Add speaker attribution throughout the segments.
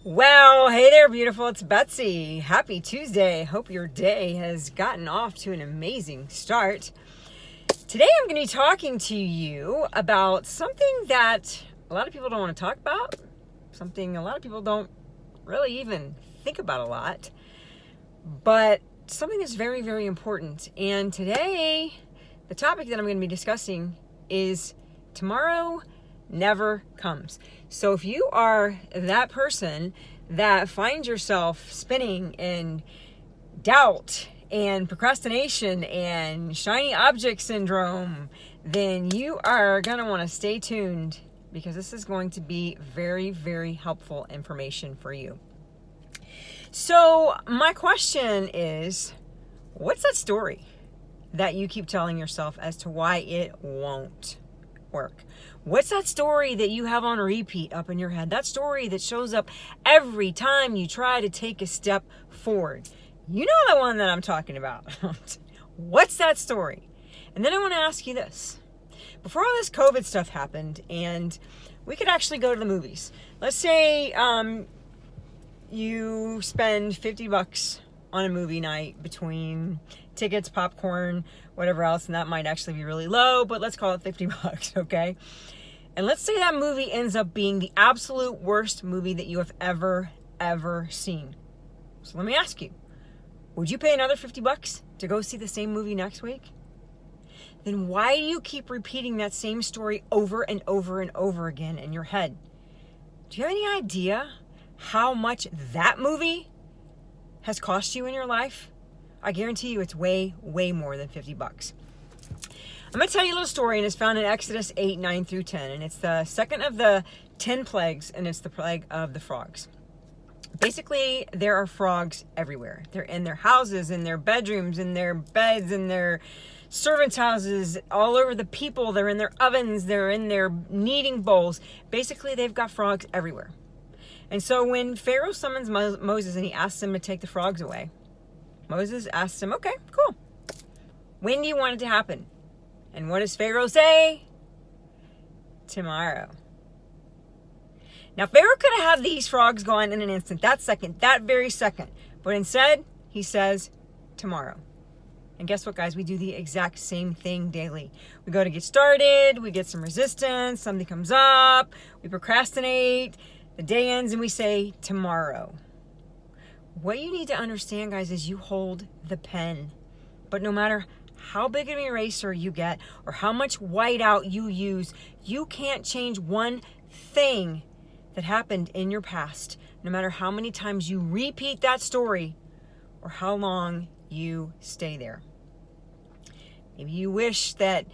Speaker 1: Well, hey there, beautiful. It's Betsy. Happy Tuesday. Hope your day has gotten off to an amazing start. Today I'm going to be talking to you about something that a lot of people don't want to talk about, something a lot of people don't really even think about a lot, but something that's very, very important. And today, the topic that I'm going to be discussing is tomorrow never comes. So if you are that person that finds yourself spinning in doubt and procrastination and shiny object syndrome, then you are going to want to stay tuned because this is going to be very, very helpful information for you. So my question is, what's that story that you keep telling yourself as to why it won't work? What's that story that you have on repeat up in your head? That story that shows up every time you try to take a step forward. You know the one that I'm talking about. What's that story? And then I want to ask you this. Before all this COVID stuff happened and we could actually go to the movies. Let's say you spend $50 on a movie night between tickets, popcorn, whatever else, and that might actually be really low, but let's call it $50, okay? And let's say that movie ends up being the absolute worst movie that you have ever seen. So let me ask you, would you pay another $50 to go see the same movie next week? Then why do you keep repeating that same story over and over and over again in your head? Do you have any idea how much that movie has cost you in your life? I guarantee you it's way, way more than $50. I'm going to tell you a little story, and it's found in Exodus 8, 9 through 10. And it's the second of the 10 plagues, and it's the plague of the frogs. Basically, there are frogs everywhere. They're in their houses, in their bedrooms, in their beds, in their servants' houses, all over the people. They're in their ovens. They're in their kneading bowls. Basically, they've got frogs everywhere. And so when Pharaoh summons Moses and he asks him to take the frogs away, Moses asks him, okay, cool. When do you want it to happen? And what does Pharaoh say? Tomorrow. Now, Pharaoh could have had these frogs gone in an instant, that very second. But instead, he says, tomorrow. And guess what, guys? We do the exact same thing daily. We go to get started, we get some resistance, something comes up, we procrastinate, the day ends and we say, tomorrow. What you need to understand, guys, is you hold the pen. But no matter how big of an eraser you get or how much whiteout you use, you can't change one thing that happened in your past, no matter how many times you repeat that story or how long you stay there. Maybe you wish that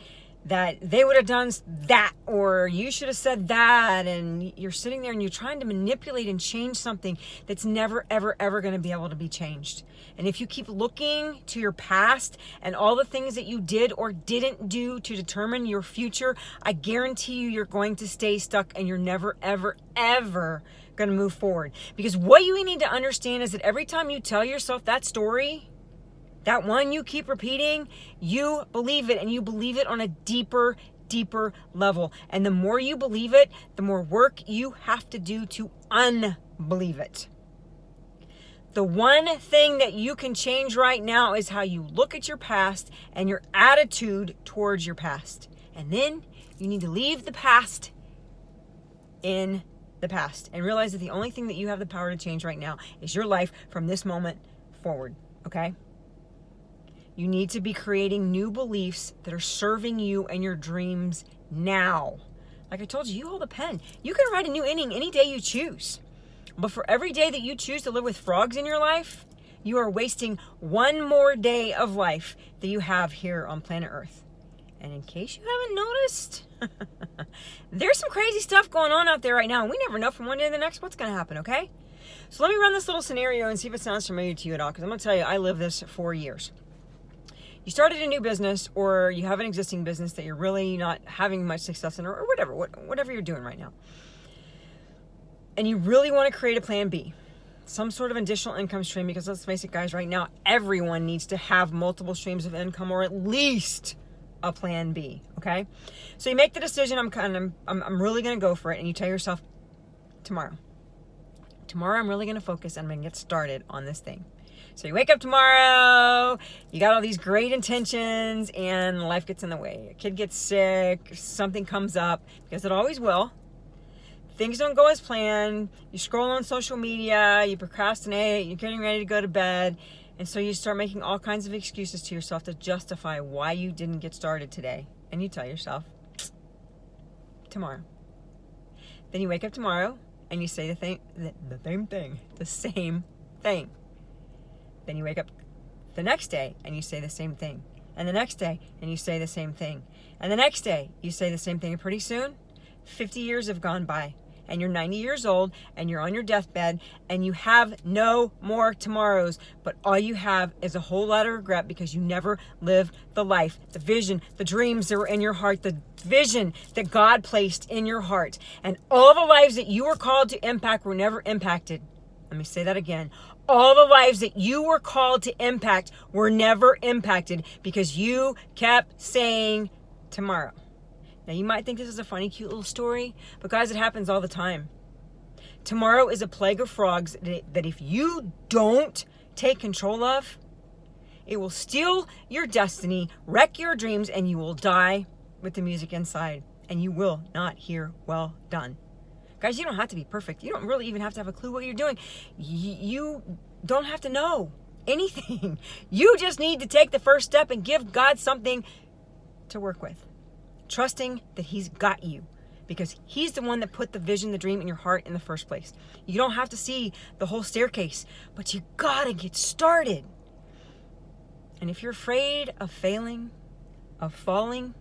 Speaker 1: they would have done that, or you should have said that, and you're sitting there and you're trying to manipulate and change something that's never, ever going to be able to be changed. And if you keep looking to your past and all the things that you did or didn't do to determine your future, I guarantee you're going to stay stuck and you're never, ever going to move forward. Because what you need to understand is that every time you tell yourself that story, that one you keep repeating, you believe it, and you believe it on a deeper level. And the more you believe it, the more work you have to do to unbelieve it. The one thing that you can change right now is how you look at your past and your attitude towards your past. And then you need to leave the past in the past and realize that the only thing that you have the power to change right now is your life from this moment forward, okay? You need to be creating new beliefs that are serving you and your dreams now. Like I told you, you hold a pen. You can write a new inning any day you choose. But for every day that you choose to live with frogs in your life, you are wasting one more day of life that you have here on planet Earth. And in case you haven't noticed, there's some crazy stuff going on out there right now. And we never know from one day to the next what's going to happen, okay? So let me run this little scenario and see if it sounds familiar to you at all. Because I'm going to tell you, I lived this for years. You started a new business, or you have an existing business that you're really not having much success in, or whatever you're doing right now. And you really want to create a plan B, some sort of additional income stream, because let's face it, guys, right now, everyone needs to have multiple streams of income, or at least a plan B, okay? So you make the decision, I'm really going to go for it, and you tell yourself, tomorrow. Tomorrow I'm really going to focus and I'm going to get started on this thing. So you wake up tomorrow, you got all these great intentions, and life gets in the way. A kid gets sick, something comes up, because it always will. Things don't go as planned. You scroll on social media, you procrastinate, you're getting ready to go to bed, and so you start making all kinds of excuses to yourself to justify why you didn't get started today. And you tell yourself, tomorrow. Then you wake up tomorrow and you say the same thing. Then you wake up the next day and you say the same thing. And the next day and you say the same thing. And the next day you say the same thing. And pretty soon, 50 years have gone by. And you're 90 years old and you're on your deathbed and you have no more tomorrows. But all you have is a whole lot of regret because you never lived the life, the vision, the dreams that were in your heart, the vision that God placed in your heart. And all the lives that you were called to impact were never impacted. Let me say that again. All the lives that you were called to impact were never impacted because you kept saying tomorrow. Now, you might think this is a funny, cute little story, but guys, it happens all the time. Tomorrow is a plague of frogs that if you don't take control of, it will steal your destiny, wreck your dreams, and you will die with the music inside, and you will not hear well done. Guys, you don't have to be perfect. You don't really even have to have a clue what you're doing. You don't have to know anything. You just need to take the first step and give God something to work with. Trusting that he's got you because he's the one that put the vision, the dream in your heart in the first place. You don't have to see the whole staircase, but you gotta get started. And if you're afraid of failing, of falling,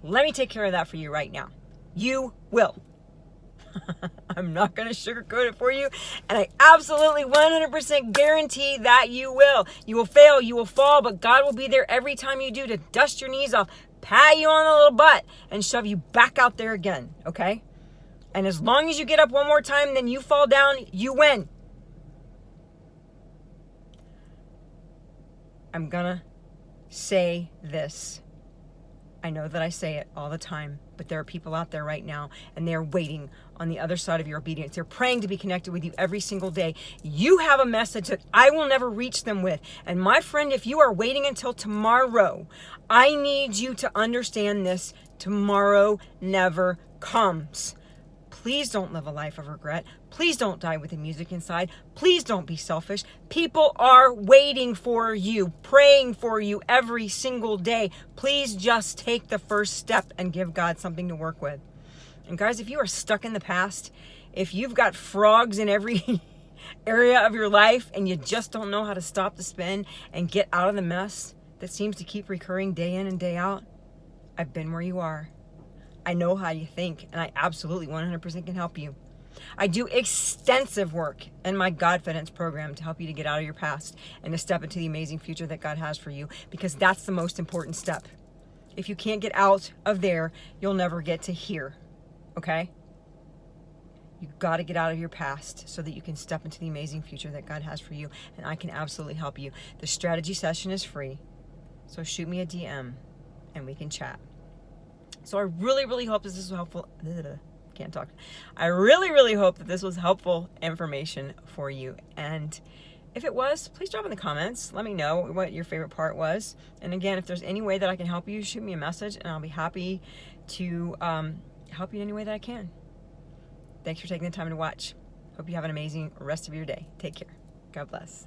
Speaker 1: let me take care of that for you right now. You will. I'm not going to sugarcoat it for you. And I absolutely 100% guarantee that you will. You will fail, you will fall, but God will be there every time you do to dust your knees off, pat you on the little butt, and shove you back out there again, okay? And as long as you get up one more time, then you fall down, you win. I'm gonna say this. I know that I say it all the time, but there are people out there right now, and they're waiting on the other side of your obedience. They're praying to be connected with you every single day. You have a message that I will never reach them with. And my friend, if you are waiting until tomorrow, I need you to understand this. Tomorrow never comes. Please don't live a life of regret. Please don't die with the music inside. Please don't be selfish. People are waiting for you, praying for you every single day. Please just take the first step and give God something to work with. And guys, if you are stuck in the past, if you've got frogs in every area of your life and you just don't know how to stop the spin and get out of the mess that seems to keep recurring day in and day out, I've been where you are. I know how you think, and I absolutely 100% can help you. I do extensive work in my Godfidence program to help you to get out of your past and to step into the amazing future that God has for you, because that's the most important step. If you can't get out of there, you'll never get to here, okay? You've got to get out of your past so that you can step into the amazing future that God has for you, and I can absolutely help you. The strategy session is free, so shoot me a DM and we can chat. So I really, really hope this is helpful. Can't talk. I really, really hope that this was helpful information for you. And if it was, please drop in the comments. Let me know what your favorite part was. And again, if there's any way that I can help you, shoot me a message and I'll be happy to help you in any way that I can. Thanks for taking the time to watch. Hope you have an amazing rest of your day. Take care. God bless.